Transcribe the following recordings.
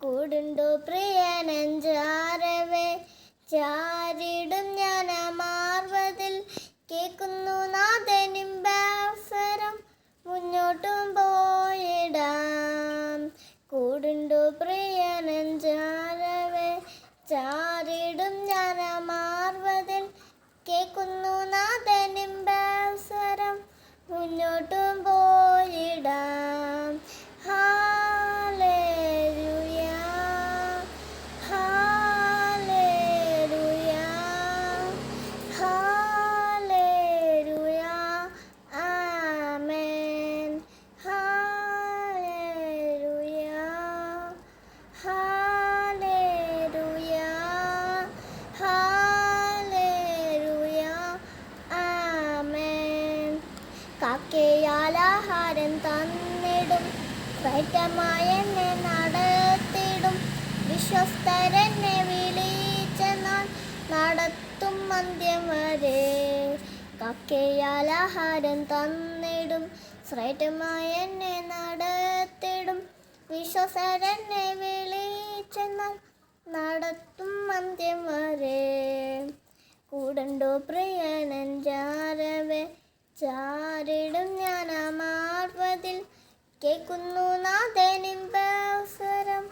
കൂടുണ്ടു പ്രിയനഞ്ചാരവേ ചാരിടും ഞാൻ മാർവതിൽ കേൾക്കുന്നു നാഥനിമ്പവസരം മുന്നോട്ടും പോയിടാം. കൂടുണ്ടു പ്രിയനഞ്ചാരവേ ചാരിടും ഞാൻ മാർവതിൽ കേൾക്കുന്നു നാഥനിമ്പവസരം മുന്നോട്ടും പോയിടാം. Hallelujah hallelujah hallelujah amen. Hallelujah hallelujah hallelujah amen. കാക്കയാൽ ആഹാരം തന്നിടും, കയറ്റമായ എന്നെ നടത്തിടും, വിശ്വസ്തരെന്നെ വിളിച്ചെന്നാൽ നടത്തും അന്ത്യം വരെ. കാക്കയാൽ ആഹാരം തന്നിടും, ശ്രേഷ്ഠമായ എന്നെ നടത്തിടും, വിശ്വസ്തരെന്നെ വിളിച്ചെന്നാൽ നടത്തും അന്ത്യം വരെ. കൂടുണ്ടു പ്രിയനഞ്ചാരവേ ചാരിടും ഞാൻ മാർവതിൽ കേൾക്കുന്നു നാഥനിമ്പവസരം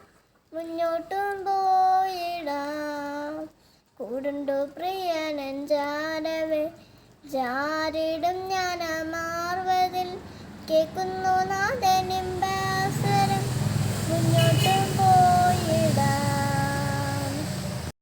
മുന്നോട്ടും പോയിടാം. കൂടുണ്ടു പ്രിയനഞ്ചാരവേ ചാരിടും ഞാൻ മാർവതിൽ കേൾക്കുന്നു നാഥ